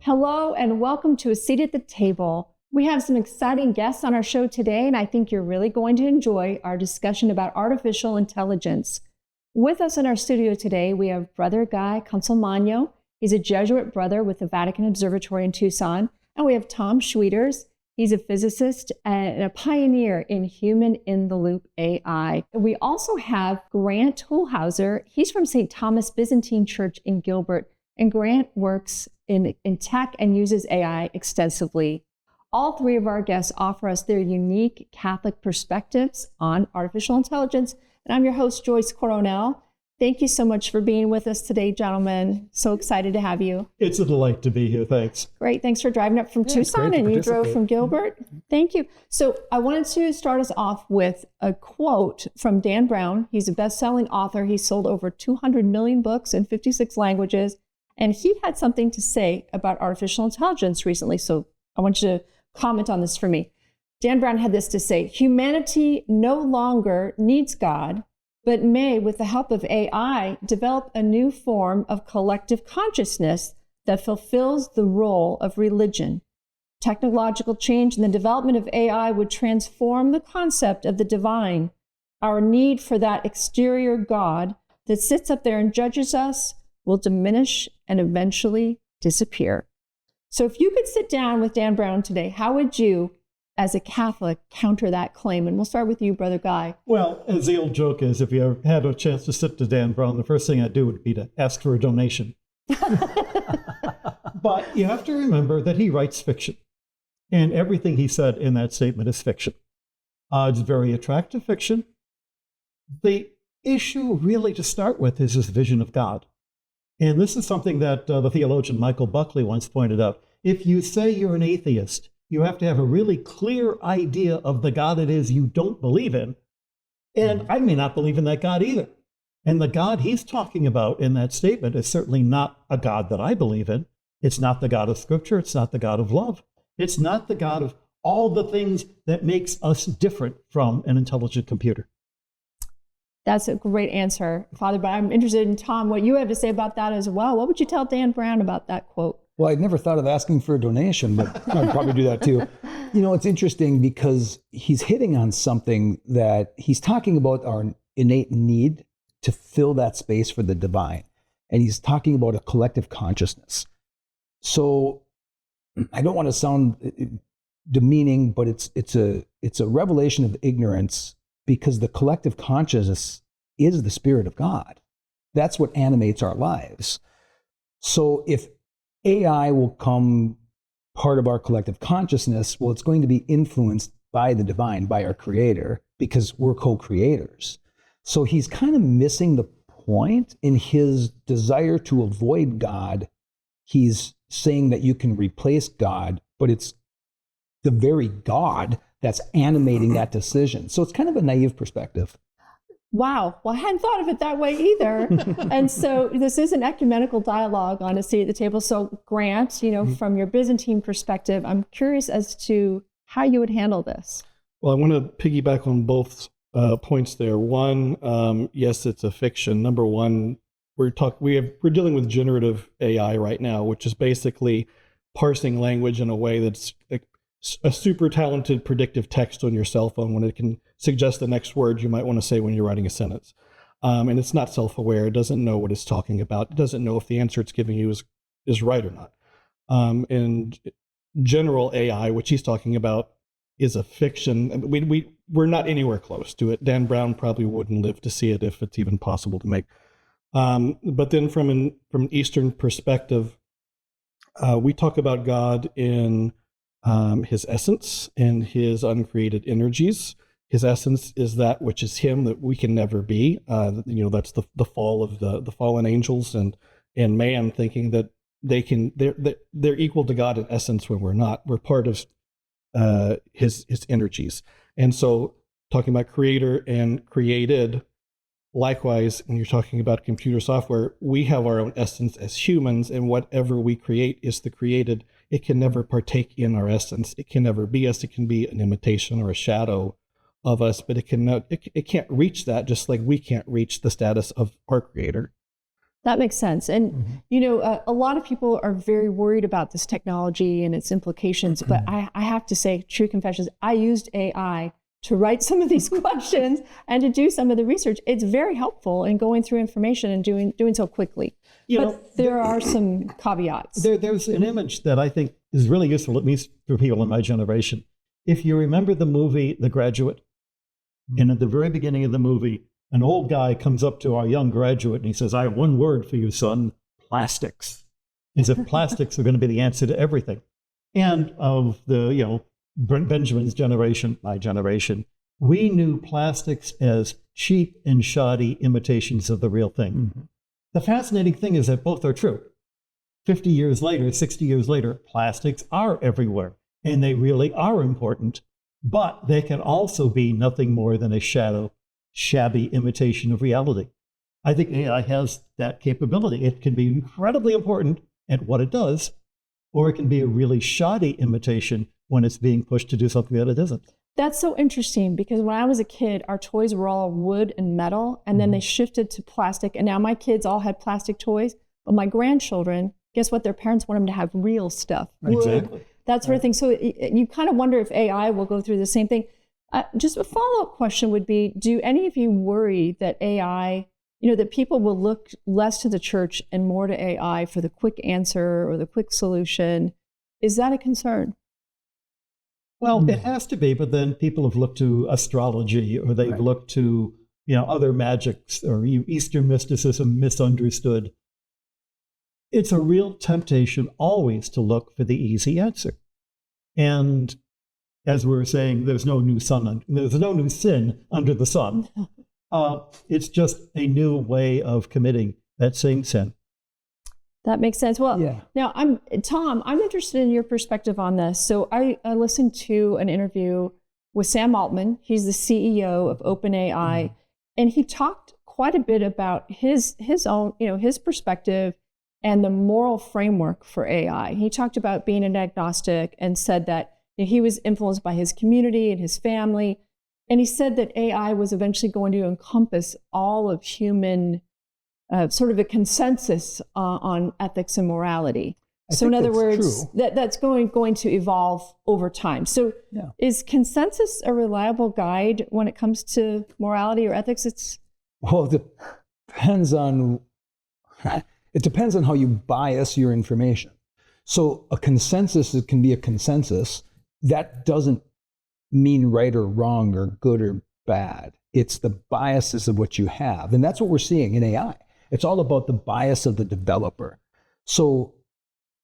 Hello and welcome to A Seat at the Table. We have some exciting guests on our show today, and I think you're really going to enjoy our discussion about artificial intelligence. With us in our studio today, we have Brother Guy Consolmagno. He's a Jesuit brother with the Vatican Observatory in Tucson. And we have Tom Schwieters. He's a physicist and a pioneer in human-in-the-loop AI. We also have Grant Holzhauer. He's from St. Thomas Byzantine Church in Gilbert, and Grant works in tech and uses AI extensively. All three of our guests offer us their unique Catholic perspectives on artificial intelligence. And I'm your host, Joyce Coronel. Thank you so much for being with us today, gentlemen. So excited to have you. It's a delight to be here. Thanks. Great. Thanks for driving up from Tucson, and you drove from Gilbert. Thank you. So I wanted to start us off with a quote from Dan Brown. He's a best-selling author. He sold over 200 million books in 56 languages. And he had something to say about artificial intelligence recently. So I want you to comment on this for me. Dan Brown had this to say: humanity no longer needs God, but may, with the help of AI, develop a new form of collective consciousness that fulfills the role of religion. Technological change and the development of AI would transform the concept of the divine. Our need for that exterior God that sits up there and judges us will diminish and eventually disappear. So if you could sit down with Dan Brown today, how would you, as a Catholic, counter that claim? And we'll start with you, Brother Guy. Well, as the old joke is, if you ever had a chance to sit to Dan Brown, the first thing I'd do would be to ask for a donation. But you have to remember that he writes fiction. And everything he said in that statement is fiction. It's very attractive fiction. The issue really to start with is his vision of God. And this is something that the theologian Michael Buckley once pointed out. If you say you're an atheist, you have to have a really clear idea of the God it is you don't believe in. And I may not believe in that God either. And the God he's talking about in that statement is certainly not a God that I believe in. It's not the God of Scripture. It's not the God of love. It's not the God of all the things that makes us different from an intelligent computer. That's a great answer, Father, but I'm interested in, Tom, what you have to say about that as well. What would you tell Dan Brown about that quote? Well, I'd never thought of asking for a donation, but I'd probably do that too. You know, it's interesting because he's hitting on something that he's talking about our innate need to fill that space for the divine. And he's talking about a collective consciousness. So I don't want to sound demeaning, but it's a revelation of ignorance, because the collective consciousness is the Spirit of God. That's what animates our lives. So if AI will come part of our collective consciousness, well, it's going to be influenced by the divine, by our Creator, because we're co-creators. So he's kind of missing the point in his desire to avoid God. He's saying that you can replace God, but it's the very God that's animating that decision. So it's kind of a naive perspective. Wow. Well, I hadn't thought of it that way either. And so this is an ecumenical dialogue on A Seat at the Table. So Grant, from your Byzantine perspective, I'm curious as to how you would handle this. Well, I want to piggyback on both points there. One, yes, it's a fiction. Number one, we're dealing with generative AI right now, which is basically parsing language in a way that's a super talented predictive text on your cell phone when it can suggest the next word you might want to say when you're writing a sentence. And it's not self-aware. It doesn't know what it's talking about. It doesn't know if the answer it's giving you is right or not. And general AI, which he's talking about, is a fiction. We're not anywhere close to it. Dan Brown probably wouldn't live to see it if it's even possible to make. But then from an Eastern perspective, we talk about God in his essence and his uncreated energies. His essence is that which is him that we can never be. That's the fall of the fallen angels and man thinking that they're equal to God in essence when we're not. We're part of his energies. And so talking about creator and created, likewise, when you're talking about computer software, we have our own essence as humans, and whatever we create is the created. It can never partake in our essence. It can never be us. It can be an imitation or a shadow of us, but it can't reach that, just like we can't reach the status of our creator. That makes sense. And, a lot of people are very worried about this technology and its implications. But I have to say, true confessions, I used AI to write some of these questions and to do some of the research. It's very helpful in going through information and doing so quickly. But there are some caveats. There's an image that I think is really useful, at least for people in my generation. If you remember the movie The Graduate, and at the very beginning of the movie, an old guy comes up to our young graduate and he says, "I have one word for you, son, plastics." As if plastics are going to be the answer to everything. And of the, Benjamin's generation, my generation, we knew plastics as cheap and shoddy imitations of the real thing. Mm-hmm. The fascinating thing is that both are true. 50 years later, 60 years later, plastics are everywhere, and they really are important, but they can also be nothing more than a shabby imitation of reality. I think AI has that capability. It can be incredibly important at what it does, or it can be a really shoddy imitation when it's being pushed to do something that it isn't. That's so interesting, because when I was a kid, our toys were all wood and metal, and then they shifted to plastic, and now my kids all had plastic toys. But my grandchildren, guess what? Their parents want them to have real stuff. Wood, exactly. That sort of thing. So you kind of wonder if AI will go through the same thing. Just a follow-up question would be, do any of you worry that AI, that people will look less to the church and more to AI for the quick answer or the quick solution? Is that a concern? Well, it has to be, but then people have looked to astrology, or they've looked to, other magics or Eastern mysticism misunderstood. It's a real temptation always to look for the easy answer. And as we were saying, there's no new sin under the sun. It's just a new way of committing that same sin. That makes sense. Well, Now Tom, I'm interested in your perspective on this. So I listened to an interview with Sam Altman. He's the CEO of OpenAI, and he talked quite a bit about his own, his perspective and the moral framework for AI. He talked about being an agnostic and said that he was influenced by his community and his family. And he said that AI was eventually going to encompass all of human, sort of a consensus on ethics and morality. So in other words, that's going to evolve over time. So is consensus a reliable guide when it comes to morality or ethics? Well, it depends on how you bias your information. So a consensus, it can be a consensus. That doesn't mean right or wrong or good or bad. It's the biases of what you have. And that's what we're seeing in AI. It's all about the bias of the developer. So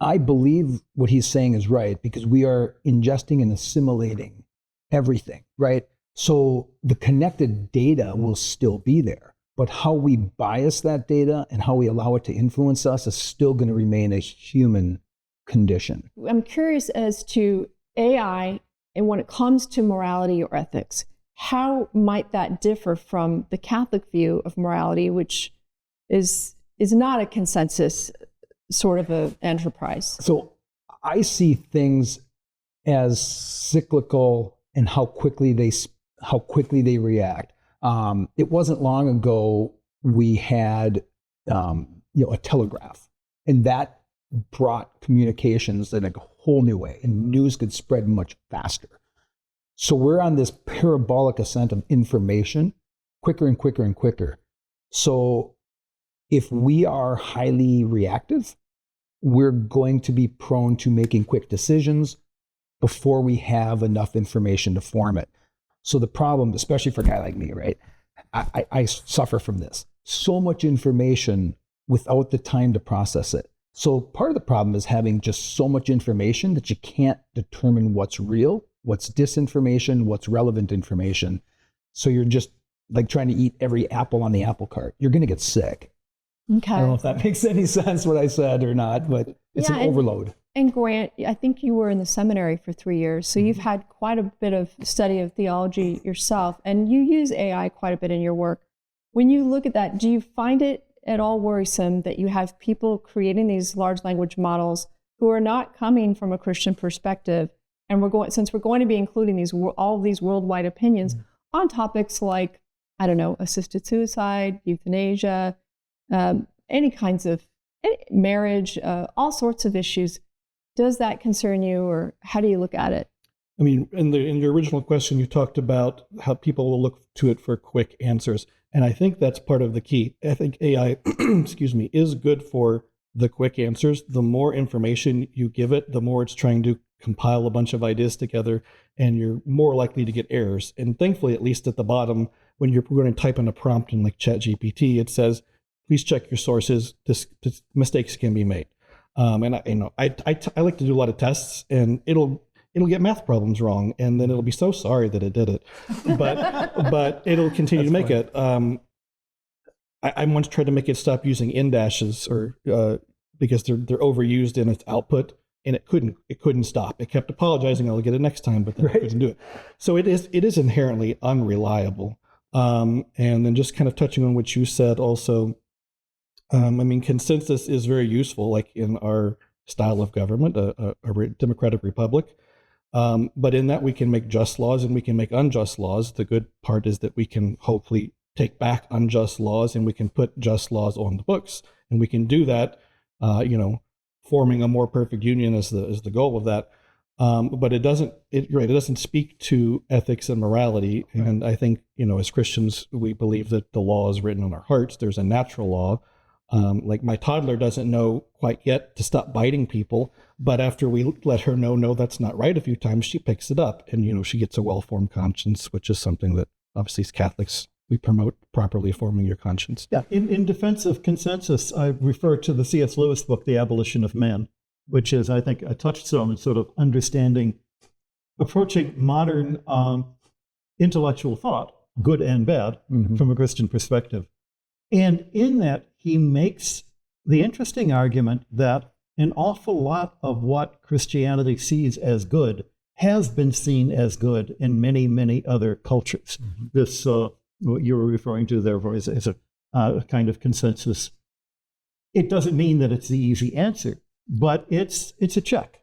I believe what he's saying is right, because we are ingesting and assimilating everything, right? So the connected data will still be there, but how we bias that data and how we allow it to influence us is still going to remain a human condition. I'm curious as to AI, and when it comes to morality or ethics, how might that differ from the Catholic view of morality, which is not a consensus sort of an enterprise? So I see things as cyclical and how quickly they react. It wasn't long ago we had a telegraph, and that brought communications in a whole new way, and news could spread much faster. So we're on this parabolic ascent of information, quicker and quicker and quicker. So if we are highly reactive, we're going to be prone to making quick decisions before we have enough information to form it. So the problem, especially for a guy like me, right? I suffer from this. So much information without the time to process it. So part of the problem is having just so much information that you can't determine what's real, what's disinformation, what's relevant information. So you're just like trying to eat every apple on the apple cart. You're going to get sick. Okay. I don't know if that makes any sense what I said or not, but it's an overload. And Grant, I think you were in the seminary for 3 years, so you've had quite a bit of study of theology yourself, and you use AI quite a bit in your work. When you look at that, do you find it at all worrisome that you have people creating these large language models who are not coming from a Christian perspective, and since we're going to be including all of these worldwide opinions on topics like, I don't know, assisted suicide, euthanasia, any kinds of marriage, all sorts of issues. Does that concern you, or how do you look at it? I mean, in your original question, you talked about how people will look to it for quick answers. And I think that's part of the key. I think AI, excuse me, is good for the quick answers. The more information you give it, the more it's trying to compile a bunch of ideas together, and you're more likely to get errors. And thankfully, at least at the bottom, when you're going to type in a prompt in like ChatGPT, it says, please check your sources. This mistakes can be made. And I like to do a lot of tests, and it'll get math problems wrong, and then it'll be so sorry that it did it, but it'll continue to make it. I once tried to make it stop using in dashes, or because they're overused in its output, and it couldn't stop. It kept apologizing, I'll get it next time, but then it couldn't do it. So it is inherently unreliable. And then just kind of touching on what you said also, I mean, consensus is very useful, like in our style of government, a democratic republic. But in that, we can make just laws and we can make unjust laws. The good part is that we can hopefully take back unjust laws, and we can put just laws on the books. And we can do that, forming a more perfect union is the goal of that. But it doesn't speak to ethics and morality. Right. And I think, as Christians, we believe that the law is written on our hearts. There's a natural law. Like my toddler doesn't know quite yet to stop biting people, but after we let her know, no, that's not right a few times, she picks it up, and, she gets a well-formed conscience, which is something that obviously as Catholics, we promote, properly forming your conscience. Yeah. In defense of consensus, I refer to the C.S. Lewis book, The Abolition of Man, which is, I think, a touchstone in sort of approaching modern intellectual thought, good and bad, from a Christian perspective. And in that, he makes the interesting argument that an awful lot of what Christianity sees as good has been seen as good in many, many other cultures. This, what you were referring to there, is a kind of consensus. It doesn't mean that it's the easy answer, but it's a check.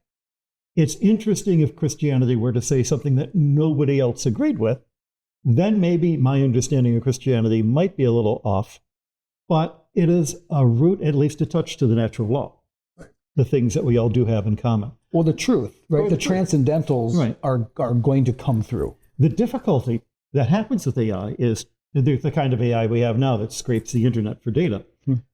It's interesting if Christianity were to say something that nobody else agreed with, then maybe my understanding of Christianity might be a little off. But it is a root, at least a touch, to the natural law, the things that we all do have in common. Well, the truth, right? The transcendentals are going to come through. The difficulty that happens with AI is the kind of AI we have now that scrapes the internet for data.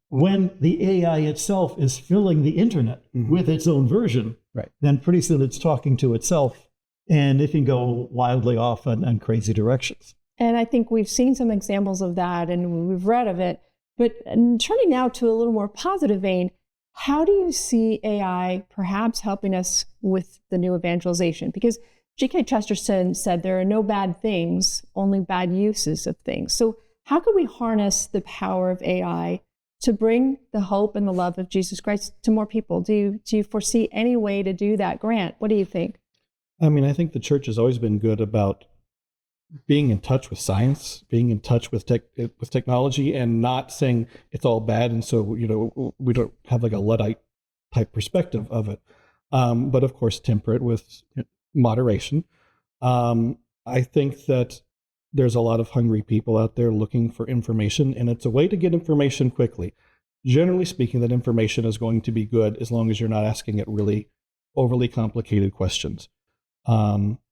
When the AI itself is filling the internet with its own version, then pretty soon it's talking to itself, and it can go wildly off in crazy directions. And I think we've seen some examples of that, and we've read of it. But turning now to a little more positive vein, how do you see AI perhaps helping us with the new evangelization? Because G.K. Chesterton said there are no bad things, only bad uses of things. So how can we harness the power of AI to bring the hope and the love of Jesus Christ to more people? Do you foresee any way to do that, Grant? What do you think? I mean, I think the church has always been good about being in touch with science, being in touch with technology, and not saying it's all bad, and so we don't have like a Luddite type perspective of it. But of course, temper it with moderation. I think that there's a lot of hungry people out there looking for information, and it's a way to get information quickly. Generally speaking, that information is going to be good as long as you're not asking it really overly complicated questions.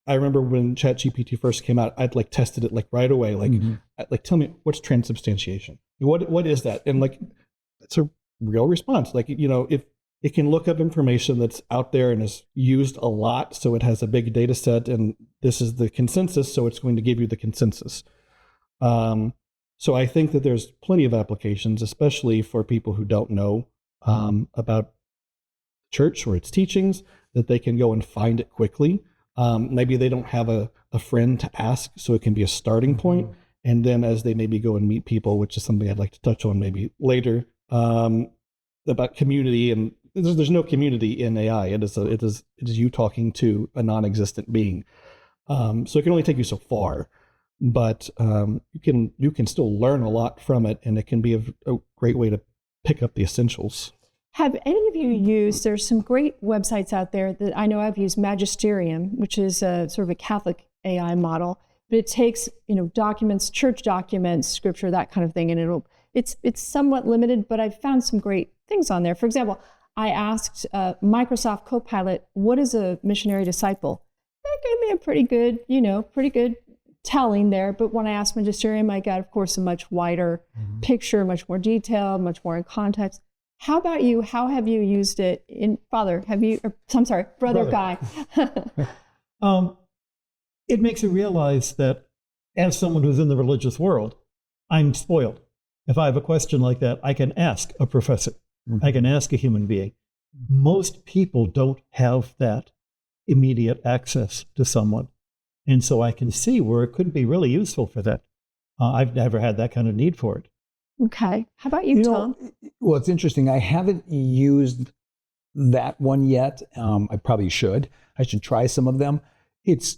I remember when ChatGPT first came out, I'd tested it right away. Tell me, what's transubstantiation? What is that? And it's a real response. If it can look up information that's out there and is used a lot, so it has a big data set, and this is the consensus, so it's going to give you the consensus. So I think that there's plenty of applications, especially for people who don't know about church or its teachings, that they can go and find it quickly. Maybe they don't have a friend to ask, so it can be a starting point. And then as they maybe go and meet people, which is something I'd like to touch on maybe later, about community. And there's no community in AI. It is you talking to a non-existent being. So it can only take you so far, but you can still learn a lot from it, and it can be a great way to pick up the essentials. Have any of you used, there's some great websites out there that I know I've used, Magisterium, which is a sort of a Catholic AI model, but it takes, documents, church documents, scripture, that kind of thing, and it's somewhat limited, but I found some great things on there. For example, I asked Microsoft Copilot, what is a missionary disciple? That gave me a pretty good telling there. But when I asked Magisterium, I got, of course, a much wider picture, much more detail, much more in context. How about you? How have you used it in Brother Guy? It makes you realize that as someone who's in the religious world, I'm spoiled. If I have a question like that, I can ask a professor. I can ask a human being. Most people don't have that immediate access to someone. And so I can see where it could be really useful for that. I've never had that kind of need for it. Okay. How about you, Tom? Well, it's interesting. I haven't used that one yet. I probably should. I should try some of them. It's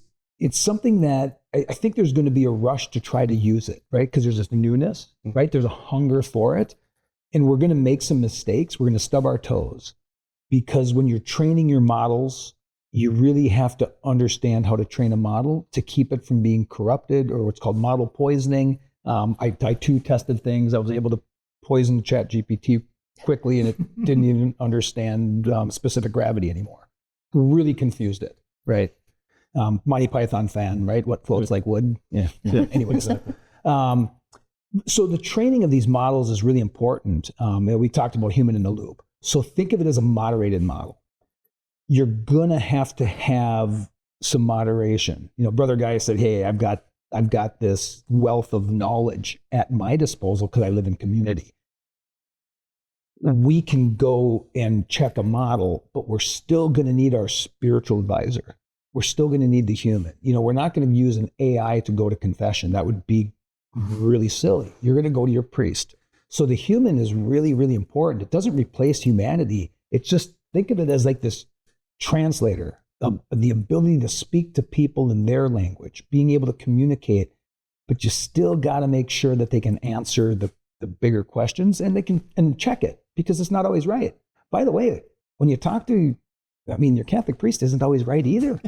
something that I think there's going to be a rush to try to use it, right? Because there's this newness, right? There's a hunger for it. And we're going to make some mistakes. We're going to stub our toes. Because when you're training your models, you really have to understand how to train a model to keep it from being corrupted, or what's called model poisoning. I too tested things. I was able to poison ChatGPT quickly, and it didn't even understand specific gravity anymore. Really confused it, right? Monty Python fan, right? What floats like wood? Yeah. Anyways. So the training of these models is really important. We talked about human in the loop. So think of it as a moderated model. You're going to have some moderation. Brother Guy said, hey, I've got this wealth of knowledge at my disposal because I live in community. We can go and check a model, but we're still going to need our spiritual advisor. We're still going to need the human. We're not going to use an AI to go to confession. That would be really silly. You're going to go to your priest. So the human is really, really important. It doesn't replace humanity. It's just, think of it as like this translator, the ability to speak to people in their language, being able to communicate, but you still got to make sure that they can answer the bigger questions, and they can check it, because it's not always right. By the way, when you talk to, your Catholic priest isn't always right either.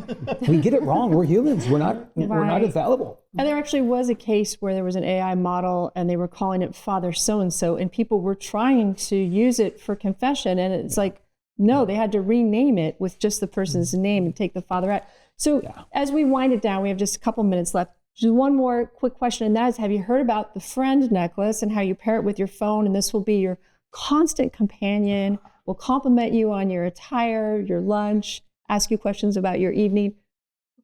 We get it wrong. We're humans. We're not infallible. And there actually was a case where there was an AI model and they were calling it Father so-and-so, and people were trying to use it for confession. And it's like, no, they had to rename it with just the person's name and take the father out. So as we wind it down, we have just a couple minutes left. Just one more quick question, and that is, have you heard about the friend necklace and how you pair it with your phone? And this will be your constant companion, will compliment you on your attire, your lunch, ask you questions about your evening.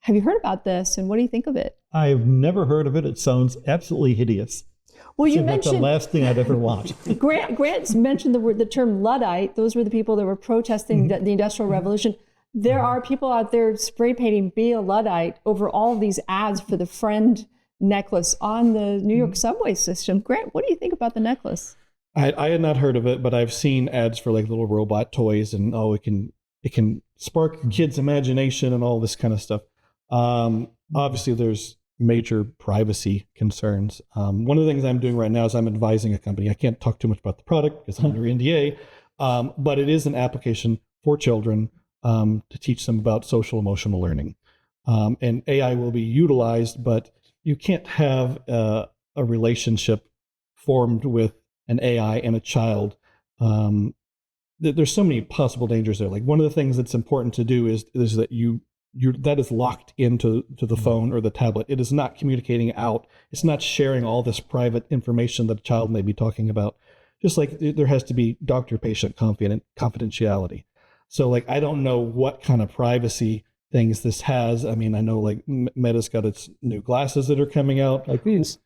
Have you heard about this, and what do you think of it? I've never heard of it. It sounds absolutely hideous. Well, you mentioned that's the last thing I'd ever want. Grant mentioned the term Luddite. Those were the people that were protesting the Industrial Revolution. There are people out there spray painting "Be a Luddite" over all of these ads for the friend necklace on the New York subway system. Grant, what do you think about the necklace? I had not heard of it, but I've seen ads for like little robot toys, and it can spark kids' imagination and all this kind of stuff. Obviously, there's major privacy concerns. One of the things I'm doing right now is I'm advising a company. I can't talk too much about the product because I'm under NDA, but it is an application for children to teach them about social emotional learning. And AI will be utilized, but you can't have a relationship formed with an AI and a child. There's so many possible dangers there. Like, one of the things that's important to do is that that is locked into the phone or the tablet. It is not communicating out. It's not sharing all this private information that a child may be talking about. Just like there has to be doctor-patient confidentiality. So, like, I don't know what kind of privacy things this has. I mean, I know like Meta's got its new glasses that are coming out. Like these.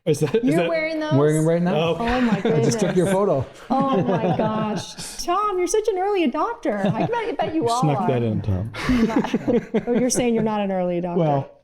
You're wearing those? I'm wearing them right now. Oh my goodness. I just took your photo. Oh my gosh. Tom, you're such an early adopter. I bet you all Snuck are. that in, Tom. Oh, you're saying you're not an early adopter? Well,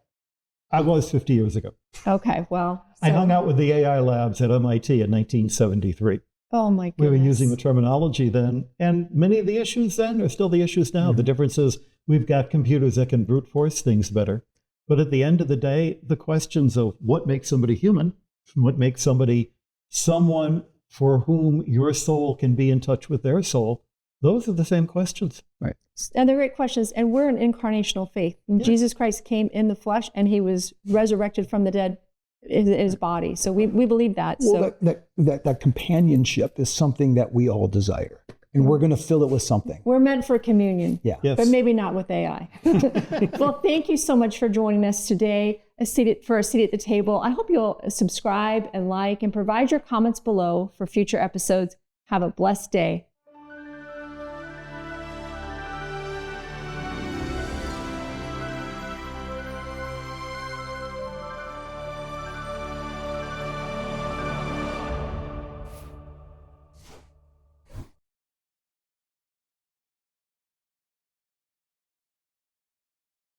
I was 50 years ago. Okay, well. I hung out with the AI labs at MIT in 1973. Oh my goodness. We were using the terminology then, and many of the issues then are still the issues now. The difference is we've got computers that can brute force things better. But at the end of the day, the questions of what makes somebody human, what makes somebody someone for whom your soul can be in touch with their soul, those are the same questions. Right. And they're great questions. And we're an incarnational faith. And Jesus Christ came in the flesh, and he was resurrected from the dead his body. So we believe that. Well, So that companionship is something that we all desire, and we're going to fill it with something. we're meant for communion. Yeah. Yes. But maybe not with AI. Well, thank you so much for joining us today for a seat at the table. I hope you'll subscribe and like and provide your comments below for future episodes. Have a blessed day.